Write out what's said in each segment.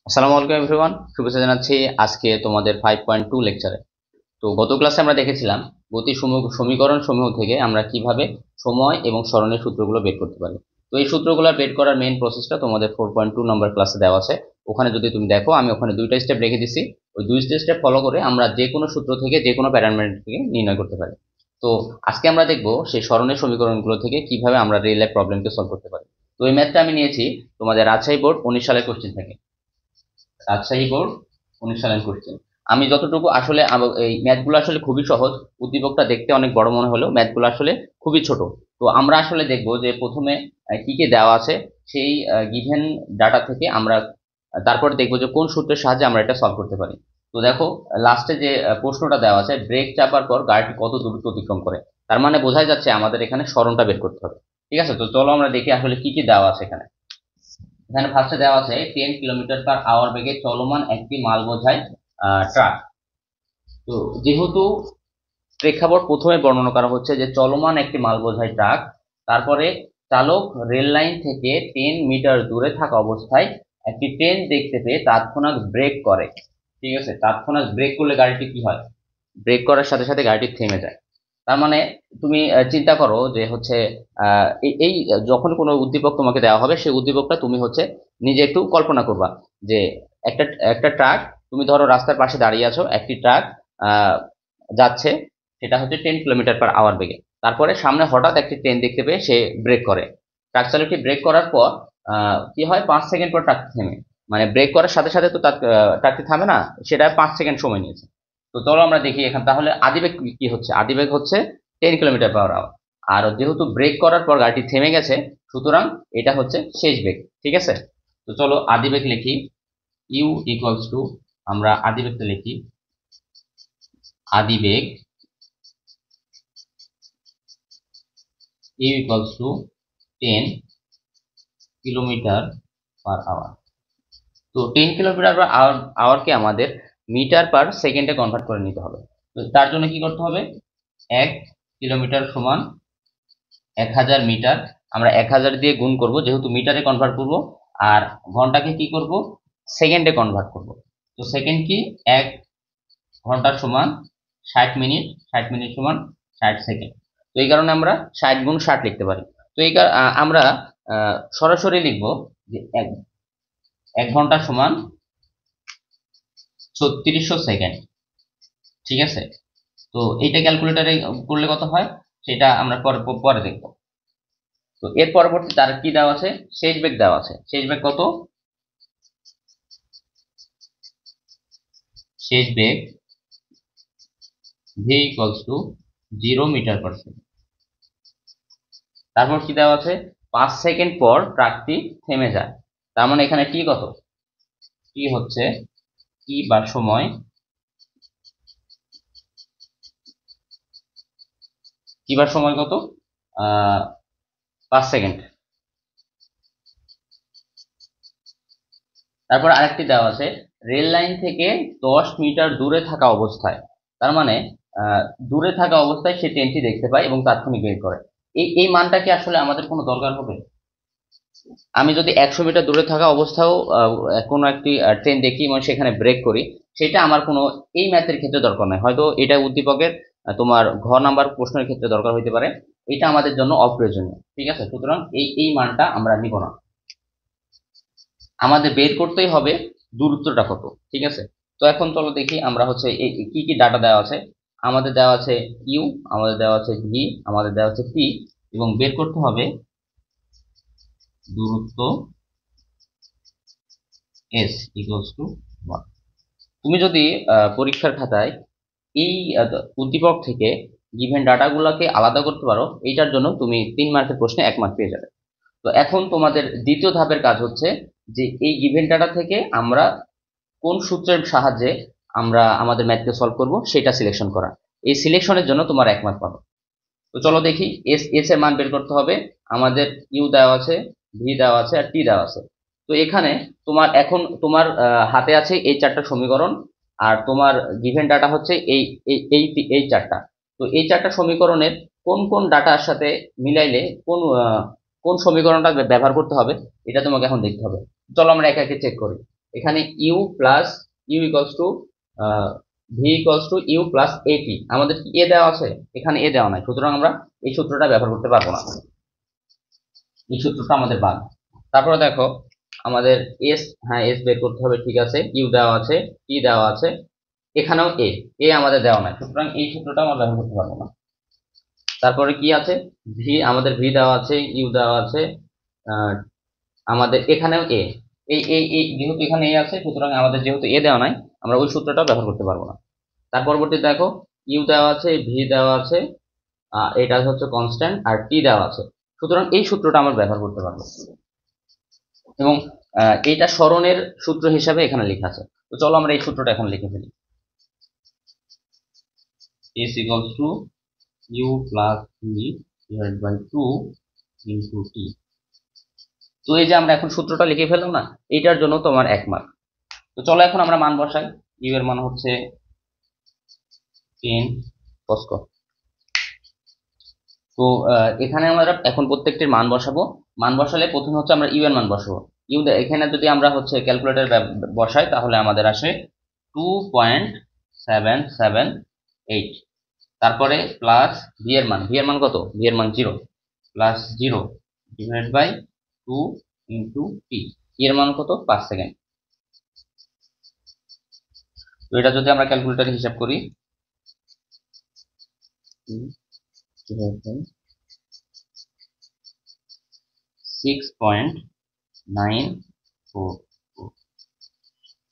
আসসালামু আলাইকুম এভরিওয়ান, শুভেচ্ছা জানাচ্ছি আজকে তোমাদের 5.2 লেকচারে। তো গত ক্লাসে আমরা দেখেছিলাম গতি সমীকরণ সমূহ থেকে আমরা কিভাবে সময় এবং সরণের সূত্রগুলো বের করতে পারি। তো এই সূত্রগুলো বের করার মেইন প্রসেসটা তোমাদের 4.2 নম্বর ক্লাসে দেওয়া আছে। ওখানে যদি তুমি দেখো, আমি ওখানে দুইটা স্টেপ রেখে দিছি। ওই দুইটা স্টেপ ফলো করে আমরা যে কোনো সূত্র থেকে যে কোনো প্যারামিটার থেকে নির্ণয় করতে পারি। তো আজকে আমরা দেখবো সেই সরণের সমীকরণগুলো থেকে কিভাবে আমরা রিয়েল লাইফ প্রবলেমকে সলভ করতে পারি। তো এই ম্যাথটা আমি নিয়েছি তোমাদের রাজশাহী বোর্ড 19 সালের কোশ্চেন থেকে। রাজশাহী বোর্ড 19 সালের কোশ্চেন। আমি যতটুকু আসলে এই ম্যাথগুলো আসলে খুবই সহজ, উদ্দীপকটা দেখতে অনেক বড় মনে হলেও ম্যাথগুলো আসলে খুবই ছোট। তো আমরা আসলে দেখব যে প্রথমে কি কি দেওয়া আছে সেই গিভেন ডাটা থেকে আমরা তারপর দেখবো যে কোন সূত্রের সাহায্যে আমরা এটা সলভ করতে পারি। তো দেখো, লাস্টে যে প্রশ্নটা দেওয়া আছে, ব্রেক চাপার পর গাড়িটি কত দ্রুত অতিক্রম করে, তার মানে বোঝাই যাচ্ছে আমাদের এখানে সরণটা বের করতে হবে। ঠিক আছে, তো চলো আমরা দেখি আসলে কি কি দেওয়া আছে এখানে। এখানে ফার্স্টে দেওয়া আছে 10 কিলোমিটার পার আওয়ার বেগে চলমান একটি মাল বোঝাই ট্রাক। তো যেহেতু প্রেক্ষাপট প্রথমে বর্ণনা করা হচ্ছে যে চলমান একটি মাল বোঝাই ট্রাক, তারপরে চালক রেল লাইন থেকে 10 মিটার দূরে থাকা অবস্থায় একটি ট্রেন দেখতে পেয়ে তাৎক্ষণিক ব্রেক করে। ঠিক আছে, তাৎক্ষণিক ব্রেক করলে গাড়িটি কি হয়? ব্রেক করার সাথে সাথে গাড়িটি থেমে যায়। তার মানে তুমি চিন্তা করো যে হচ্ছে এই যখন কোনো উদ্দীপক তোমাকে দেওয়া হবে, সেই উদ্দীপকটা তুমি হচ্ছে নিজে একটু কল্পনা করবা যে একটা একটা ট্রাক, তুমি ধরো রাস্তার পাশে দাঁড়িয়ে আছো, একটি ট্রাক যাচ্ছে, সেটা হচ্ছে 10 কিলোমিটার পার আওয়ার বেগে। তারপরে সামনে হঠাৎ একটি ট্রেন দেখতে পেয়ে সে ব্রেক করে। ট্রাক চালকটি ব্রেক করার পর কি হয়, 5 সেকেন্ড পর ট্রাক থেমে, মানে ব্রেক করার সাথে সাথে তো ট্রাকটি থামে না, সেটা 5 সেকেন্ড সময় নিয়েছে। তো চলো আমরা দেখি এখানে তাহলে আদিবেগ কি হচ্ছে। আদিবেগ হচ্ছে 10 কিলোমিটার পার আওয়ার। আর যেহেতু ব্রেক করার পর গাড়িটি থেমে গেছে, সুতরাং এটা হচ্ছে শেষ বেগ। ঠিক আছে, তো চলো আদিবেগ লিখি। ইউ ইকুয়ালস টু, আমরা আদিবেগটা লিখি, আদিবেগ U equals to 10 kilometre per hour. তো 10 কিলোমিটার পার আওয়ারকে আমাদের মিটার পার সেকেন্ডে কনভার্ট করে নিতে হবে। তো তার জন্য কি করতে হবে, 1 কিলোমিটার সমান 1000 মিটার। আমরা 1000 দিয়ে গুণ করব, যেহেতু মিটারে কনভার্ট করব। আর ঘন্টাকে কি করব, সেকেন্ডে কনভার্ট করব। তো সেকেন্ড কি, 1 ঘন্টা সমান 60 মিনিট, 60 মিনিট সমান 60 সেকেন্ড। তো এই কারণে আমরা 60 গুণ 60 লিখতে পারি। তো আমরা সরাসরি লিখবো যে 1 ঘন্টা সমান 3600 সেকেন্ড। ঠিক আছে, তো এইটা ক্যালকুলেটারে করলে কত হয় সেটা আমরা পরে পরে দেখবো। তো এর পরবর্তী তার কি দেওয়া আছে, শেষ বেগ দেওয়া আছে। শেষ বেগ কত, শেষ বেগ v equals to 0 metre per second. তারপর কি দেওয়া আছে, 5 সেকেন্ড পর ট্রাকটি থেমে যায়। তার মানে এখানে টি কত, টি হচ্ছে টি বা সময়, টি বা সময় কত, 5 সেকেন্ড। তারপর আরেকটি দেওয়া আছে, রেল লাইন থেকে 10 মিটার দূরে থাকা অবস্থায়। তার মানে দূরে থাকা অবস্থায় সে ট্রেনটি দেখতে পায় এবং তাৎক্ষণিক বের করে। এই মানটা কি আসলে আমাদের কোনো দরকার হবে? আমি যদি 100 মিটার দূরে থাকা অবস্থাও কোনো একটি ট্রেন দেখি এবং সেখানে ব্রেক করি, সেটা আমার কোনো এই ম্যাথের ক্ষেত্রে দরকার নয়। হয়তো এটা উদ্দীপকের তোমার ঘ নাম্বার প্রশ্নের ক্ষেত্রে দরকার হইতে পারে, এটা আমাদের জন্য অপ্রয়োজনীয়। ঠিক আছে, সুতরাং এই মানটা আমরা নিব না। আমাদের বের করতেই হবে দূরত্বটা কত। ঠিক আছে, তো এখন চলো দেখি আমরা হচ্ছে কি কি ডাটা দেওয়া আছে। আমাদের দেওয়া আছে ইউ, আমাদের দেওয়া আছে ভি, আমাদের দেওয়া আছে পি, এবং বের করতে হবে দূরত্ব এস ইকুয়ালস টু 1। তুমি যদি পরীক্ষার খাতায় এই উদ্দীপক থেকে গিভেন ডাটাগুলোকে আলাদা করতে পারো, এইটার জন্য তুমি 3 মার্কের প্রশ্নে 1 মার্ক পেয়ে যাবে। তো এখন তোমাদের দ্বিতীয় ধাপের কাজ হচ্ছে যে এই গিভেন ডাটা থেকে আমরা কোন সূত্রের সাহায্যে আমরা আমাদের ম্যাথকে সলভ করব সেটা সিলেকশন করা। এই সিলেকশনের জন্য তোমার 1 মার্ক পাবো। তো চলো দেখি, এস এস এর মান বের করতে হবে। আমাদের ইউ দেওয়া আছে, ভি দেওয়া আছে, আর টি দেওয়া আছে। তো এখানে তোমার এখন তোমার হাতে আছে এই 4টা সমীকরণ, আর তোমার গিভেন ডাটা হচ্ছে এই এই এই এই 4টা। তো এই 4টা সমীকরণের কোন কোন ডাটার সাথে মিলাইলে কোন সমীকরণটা ব্যবহার করতে হবে, এটা তোমাকে এখন দেখতে হবে। চলো আমরা একে একে চেক করি। এখানে u plus u equals to v equals to u plus এটি। আমাদের কি এ দেওয়া আছে? এখানে এ দেওয়া নাই, সুতরাং আমরা এই সূত্রটা ব্যবহার করতে পারবো না, এই সূত্রটা আমাদের বাদ। তারপরে দেখো আমাদের এস, হ্যাঁ এস বের করতে হবে, ঠিক আছে, ইউ দেওয়া আছে, টি দেওয়া আছে, এখানেও এ, এ আমাদের দেওয়া নাই, সুতরাং এই সূত্রটা আমরা ব্যবহার করতে পারবো না। তারপরে কি আছে? ভি, আমাদের ভি দেওয়া আছে, ইউ দেওয়া আছে, আমাদের এখানেও এ, এই যেহেতু এখানে এ আছে, সুতরাং আমাদের যেহেতু এ দেওয়া নাই, আমরা ওই সূত্রটা ব্যবহার করতে পারবো না। তার পরবর্তী দেখো ইউ দেওয়া আছে, ভি দেওয়া আছে, এটা হচ্ছে কনস্ট্যান্ট, আর টি দেওয়া আছে, সুতরাং এই সূত্রটা আমরা ব্যবহার করতে পারবো এবং এইটা সরণের সূত্র হিসাবে এখানে লেখা আছে। তো চলো আমরা এই সূত্রটা এখন লিখে ফেলি। s equals to u plus v divided by 2 into t। তো এই যে আমরা এখন সূত্রটা লিখে ফেললাম না, এইটার জন্য তোমার 1 মার্ক। তো চলো এখন আমরা মান বসাই। ইউ এর মান হচ্ছে 10 cos। তো এখানে আমরা এখন প্রত্যেকটির মান বসাবো। মান বসালে প্রথমে হচ্ছে আমরা ইউ এর মান বসাবো। ইউ এখানে যদি আমরা হচ্ছে ক্যালকুলেটর বসাই তাহলে আমাদের আসে 2.778। তারপরে প্লাস ভি এর মান, ভি এর মান কত? ভি এর মান 0, plus 0 divide by 2 into T, এর মান কত? 5 সেকেন্ড। তো এটা যদি আমরা ক্যালকুলেটরে হিসাব করি, 6.944।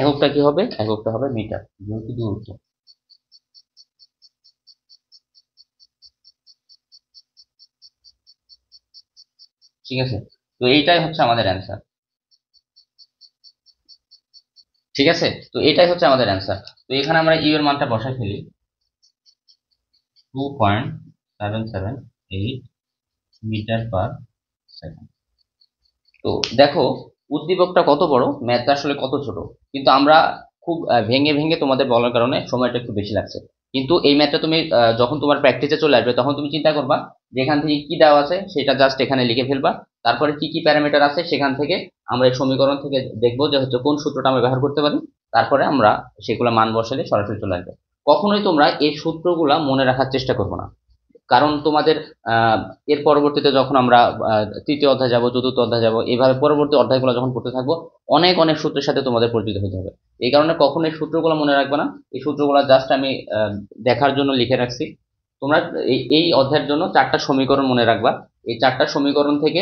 এককটা কি হবে? এককটা হবে মিটার, যেহেতু দূরত্ব। ঠিক আছে, তো এইটাই হচ্ছে আমাদের অ্যান্সার। ঠিক আছে, তো এটাই হচ্ছে আমাদের অ্যান্সার। তো এখানে আমরা ইউ এর মানটা বসাই ফেলি, 2.778 মিটার পার সেকেন্ড। তো দেখো উদ্দীপকটা কত বড়, ম্যাথটা আসলে কত ছোট, কিন্তু আমরা খুব ভেঙে ভেঙে তোমাদের বলার কারণে সময়টা একটু বেশি লাগছে। কিন্তু এই ম্যাথটা তুমি যখন তোমার প্র্যাকটিসে চলে আসবে তখন তুমি চিন্তা করবা যে এখান থেকে কি দেওয়া আছে সেটা জাস্ট এখানে লিখে ফেলবা, তারপরে কি কি প্যারামিটার আছে সেখান থেকে আমরা এই সমীকরণ থেকে দেখবো যে হচ্ছে কোন সূত্রটা আমরা ব্যবহার করতে পারি, তারপরে আমরা সেগুলো মান বসালে সরাসরি চলে আসবে। কখনোই তোমরা এই সূত্রগুলা মনে রাখার চেষ্টা করবো না, কারণ তোমাদের এর পরবর্তীতে যখন আমরা তৃতীয় অধ্যায় যাব, চতুর্থ অধ্যায় যাব, এইভাবে পরবর্তী অধ্যায়গুলো যখন পড়তে থাকবো অনেক অনেক সূত্রের সাথে তোমাদের পরিচিত হতে হবে। এই কারণে কখনো এই সূত্রগুলো মনে রাখবে না, এই সূত্রগুলো জাস্ট আমি দেখার জন্য লিখে রাখছি। তোমরা এই অধ্যায়ের জন্য 4টা সমীকরণ মনে রাখবা, এই 4টা সমীকরণ থেকে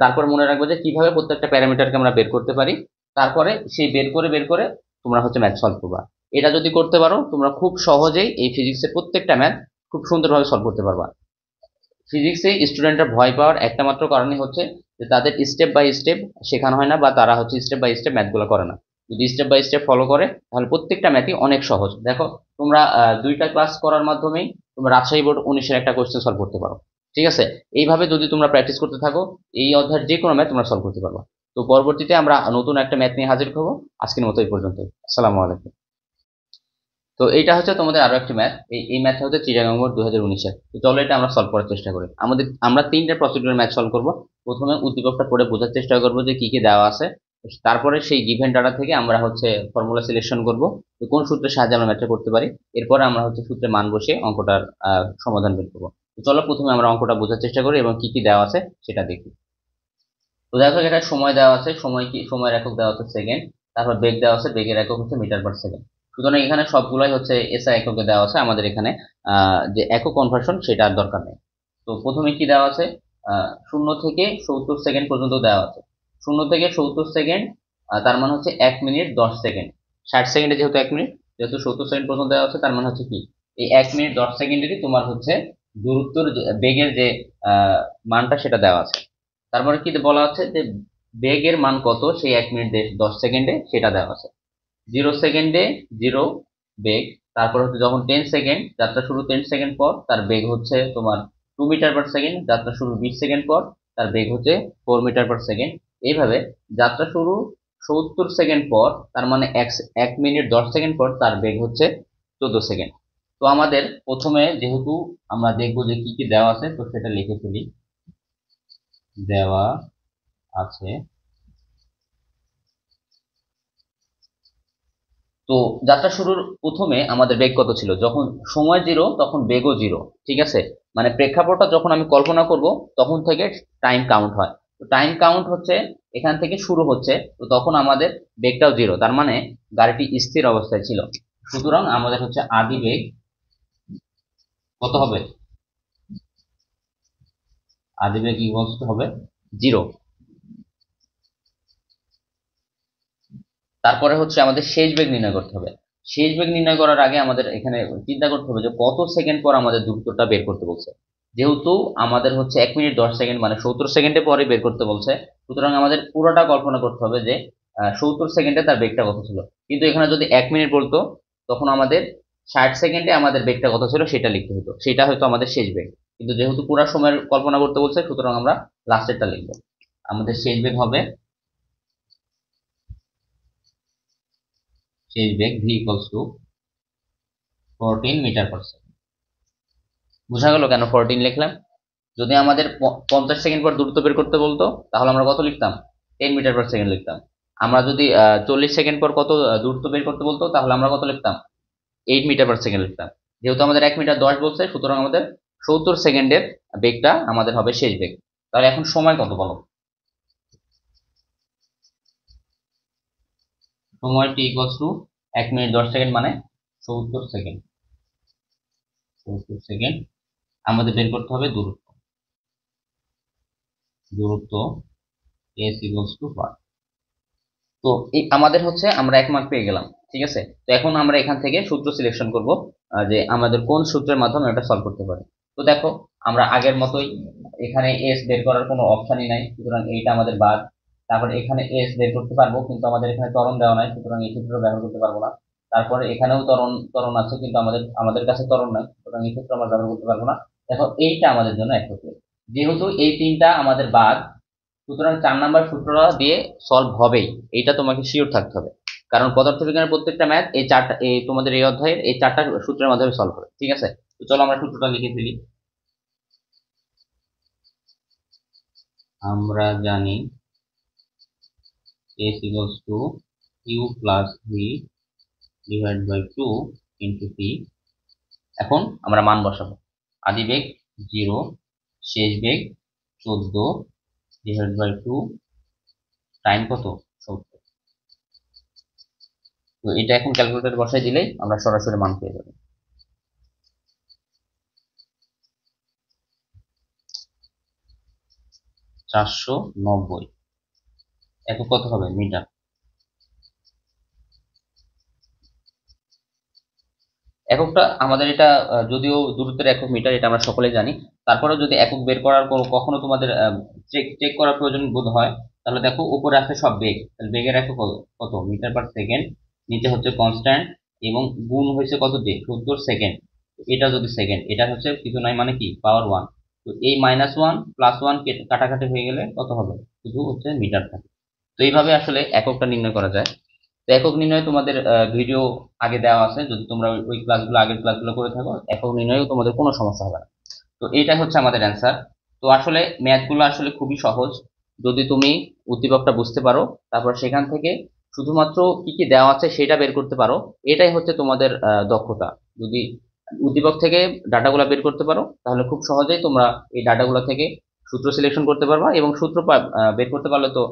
তারপর মনে রাখবে যে কিভাবে প্রত্যেকটা প্যারামিটারকে আমরা বের করতে পারি, তারপরে সেই বের করে তোমরা হচ্ছে ম্যাথ সলভ করবা। এটা যদি করতে পারো তোমরা খুব সহজেই এই ফিজিক্সের প্রত্যেকটা ম্যাথ খুব সুন্দরভাবে সলভ করতে পারবা। ফিজিক্সে স্টুডেন্টরা ভয় পাওয়ার একটা মাত্র কারণই হচ্ছে যে তাদের স্টেপ বাই স্টেপ শেখানো হয় না, বা তারা হচ্ছে স্টেপ বাই স্টেপ ম্যাথগুলো করে না। যদি স্টেপ বাই স্টেপ ফলো করে তাহলে প্রত্যেকটা ম্যাথই অনেক সহজ। দেখো তোমরা 2টা ক্লাস করার মাধ্যমেই তোমরা রাজশাহী বোর্ড 19-এর একটা কোশ্চেন সলভ করতে পারো। ঠিক আছে, এইভাবে যদি তোমরা প্র্যাকটিস করতে থাকো এই অধ্যায়ের যে কোনো ম্যাথ তোমরা সলভ করতে পারবে। তো পরবর্তীতে আমরা নতুন একটা ম্যাথ নিয়ে হাজির হবো। আজকের মতো এই পর্যন্ত। আসসালামু আলাইকুম। তো এইটা হচ্ছে তোমাদের আরো একটি ম্যাথ, এই ম্যাথটা হচ্ছে চিটাগাং বোর্ড 2019-এর। তো চলো এটা আমরা সলভ করার চেষ্টা করি। আমরা 3টা প্রসিডিউর ম্যাথ সলভ করব। প্রথমে উদ্দীপকটা পড়ে বোঝার চেষ্টা করব যে কি কি দেওয়া আছে, তারপরে সেই গিভেন ডাটা থেকে আমরা হচ্ছে ফর্মুলা সিলেকশন করব তো কোন সূত্রের সাহায্যে আমরা ম্যাথটা করতে পারি। এরপরে আমরা হচ্ছে সূত্রে মান বসিয়ে অঙ্কটার সমাধান বের করবো। তো চলো প্রথমে আমরা অঙ্কটা বোঝার চেষ্টা করি এবং কি কি দেওয়া আছে সেটা দেখি। তো দেখো এটা সময় দেওয়া আছে, সময়ের একক দেওয়া আছে সেকেন্ড, তারপর বেগ দেওয়া আছে, বেগের একক হচ্ছে মিটার পার সেকেন্ড। সুতরাং এখানে সবগুলাই হচ্ছে এসআই এককে দেওয়া আছে, আমাদের এখানে যে একক কনভার্সন সেটা আর দরকার নেই। তো প্রথমে কি দেওয়া আছে? 0 থেকে 70 সেকেন্ড পর্যন্ত দেওয়া আছে। 0 থেকে 70 সেকেন্ড, তার মানে হচ্ছে 1 মিনিট 10 সেকেন্ড। 60 সেকেন্ডে যেহেতু 1 মিনিট, যেহেতু 70 সেকেন্ড পর্যন্ত দেওয়া আছে, তার মানে হচ্ছে কি এই 1 মিনিট 10 সেকেন্ডেরই তোমার হচ্ছে দূরত্বর বেগের যে মানটা সেটা দেওয়া আছে। তারপরে কি বলা হচ্ছে যে বেগের মান কত সেই 1 মিনিট 10 সেকেন্ডে সেটা দেওয়া আছে। 0 সেকেন্ডে 0 বেগ, তারপর হচ্ছে যখন 10 সেকেন্ড যাত্রা শুরু 10 সেকেন্ড পর তার বেগ হচ্ছে তোমার 2 মিটার পার সেকেন্ড, যাত্রা শুরু 20 সেকেন্ড পর তার বেগ হচ্ছে 4 মিটার পার সেকেন্ড। এইভাবে যাত্রা শুরু 70 সেকেন্ড পর তার মানে 1 মিনিট 10 সেকেন্ড পর তার বেগ হচ্ছে 14 সেকেন্ড। তো আমাদের প্রথমে যেহেতু আমরা দেখবো যে কি কি দেওয়া আছে, তো সেটা লিখে ফেলি। দেওয়া আছে তো যাত্রা শুরুর প্রথমে আমাদের বেগ কত ছিল, যখন সময় 0 তখন বেগও 0। ঠিক আছে, মানে প্রেক্ষাপটটা যখন আমি কল্পনা করব তখন থেকে টাইম কাউন্ট হয়। তো টাইম কাউন্ট হচ্ছে এখান থেকে শুরু হচ্ছে, তো তখন আমাদের বেগটাও 0, তার মানে গাড়িটি স্থির অবস্থায় ছিল। সুতরাং আমাদের হচ্ছে আদি বেগ কত হবে, আদি বেগ ইকুয়ালস হবে 0। তারপরে হচ্ছে আমাদের শেষ বেগ নির্ণয় করতে হবে। শেষ বেগ নির্ণয় করার আগে আমাদের এখানে চিন্তা করতে হবে যে কত সেকেন্ড পর আমাদের দূরত্বটা বের করতে বলছে। যেহেতু আমাদের হচ্ছে 1 মিনিট 10 সেকেন্ড মানে 70 সেকেন্ডে পরে বের করতে বলছে, সুতরাং আমাদের পুরোটা কল্পনা করতে হবে যে 70 সেকেন্ডে তার বেগটা কত ছিল। কিন্তু এখানে যদি 1 মিনিট বলতো তখন আমাদের 60 সেকেন্ডে আমাদের বেগটা কত ছিল সেটা লিখতে হতো, সেটা হয়তো আমাদের শেষ বেগ। কিন্তু যেহেতু পুরো সময়ের কল্পনা করতে বলছে, সুতরাং আমরা লাস্টেরটা লিখবো। আমাদের শেষ বেগ হবে, শেষ বেগ v equals to 14 metre per second. বোঝা গেল কেন 14 লিখলাম? যদি আমাদের 50 সেকেন্ড পর দূরত্ব বের করতে বলতো তাহলে আমরা কত লিখতাম, 10 মিটার পার সেকেন্ড লিখতাম। আমরা যদি 40 সেকেন্ড পর কত দূরত্ব বের করতে বলতো তাহলে আমরা কত লিখতাম, 8 মিটার পার সেকেন্ড লিখতাম। যেহেতু আমাদের 1 মিটার 10 বলছে, সুতরাং আমাদের 70 সেকেন্ডের বেগটা আমাদের হবে শেষ বেগ। তাহলে এখন সময় কত বলো, সময় টি ইকুয়ালস টু 1 মিনিট 10 সেকেন্ড মানে 70 সেকেন্ড। 70 সেকেন্ড আমাদের বের করতে হবে দূরত্ব, দূরত্ব s ইকুয়ালস টু 1। তো এই আমাদের হচ্ছে আমরা 1 মার্ক পেয়ে গেলাম। ঠিক আছে, তো এখন আমরা এখান থেকে সূত্র সিলেকশন করব যে আমাদের কোন সূত্রের মাধ্যমে এটা সলভ করতে পারে। তো দেখো আমরা আগের মতোই, এখানে এস বের করার কোনো অপশনই নাই, সুতরাং এইটা আমাদের বাদ। তারপর এখানে এস বের করতে পারবো, কিন্তু আমাদের এখানে ত্বরণ দেওয়া নাই, সুতরাং এই সূত্র ব্যবহার করতে পারবো না। তারপরে এখানেও ত্বরণ ত্বরণ আছে, কিন্তু আমাদের আমাদের কাছে ত্বরণ নাই, সুতরাং এই সূত্র আমরা ব্যবহার করতে পারবো না। দেখো এইটা আমাদের জন্য অ্যাপ্রোপ্রিয়েট। যেহেতু এই তিনটা আমাদের বাদ, সুতরাং 4 নাম্বার সূত্রটা দিয়ে সলভ হবেই, এইটা তোমাকে শিওর থাকতে হবে। কারণ পদার্থবিজ্ঞানের প্রত্যেকটা ম্যাথ এই চারটা, এই তোমাদের এই অধ্যায়ের এই 4টা সূত্রের মাধ্যমে সলভ হবে। ঠিক আছে, তো চলো আমরা সূত্রটা লিখে ফেলি। আমরা জানি s equals to q plus v divided by 2 into p। এখন আমরা মান বসাবো। আদি বেগ 0, শেষ বেগ 14 divided by 2, টাইম কত 70। তো এটা এখন ক্যালকুলেটর বসাই দিলেই আমরা সরাসরি মান পেয়ে যাবো। 490। একক কত হবে, মিটার। এককটা আমাদের এটা যদিও দূরত্বের একক মিটার, এটা আমরা সকলেই জানি। তারপরে যদি একক বের করার কখনো তোমাদের চেক চেক করার প্রয়োজন বোধ হয়, তাহলে দেখো উপরে আছে সব বেগ, তাহলে বেগের একক কত মিটার পার সেকেন্ড, নিচে হচ্ছে কনস্ট্যান্ট, এবং গুণ হয়েছে কত দিয়ে 70 সেকেন্ড। এটা যদি সেকেন্ড, এটা হচ্ছে কিছু নাই মানে কি পাওয়ার 1। তো এই -1 +1 কাটাকাটি হয়ে গেলে কত হবে, শুধু হচ্ছে মিটার থাকে। তো এইভাবে আসলে এককটা নির্ণয় করা যায়। তো একক নির্ণয় তোমাদের ভিডিও আগে দেওয়া আছে, যদি তোমরা ওই ক্লাসগুলো আগের ক্লাসগুলো করে থাকো, একক নির্ণয়েও তোমাদের কোনো সমস্যা হবে না। তো এইটা হচ্ছে আমাদের অ্যান্সার। তো আসলে ম্যাথগুলো আসলে খুবই সহজ, যদি তুমি উদ্দীপকটা বুঝতে পারো, তারপর সেখান থেকে শুধুমাত্র কি কি দেওয়া আছে সেটা বের করতে পারো, এটাই হচ্ছে তোমাদের দক্ষতা। যদি উদ্দীপক থেকে ডাটাগুলো বের করতে পারো তাহলে খুব সহজেই তোমরা এই ডাটাগুলো থেকে সূত্র সিলেকশন করতে পারবা, এবং সূত্র বের করতে পারলে তো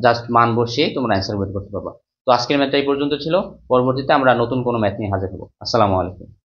জাস্ট মান বসিয়ে তোমরা অ্যান্সার বের করতে পারবা। তো আজকের ম্যাথটা এই পর্যন্ত ছিল, পরবর্তীতে আমরা নতুন কোনো ম্যাথ নিয়ে হাজির হবো। আসসালামু আলাইকুম।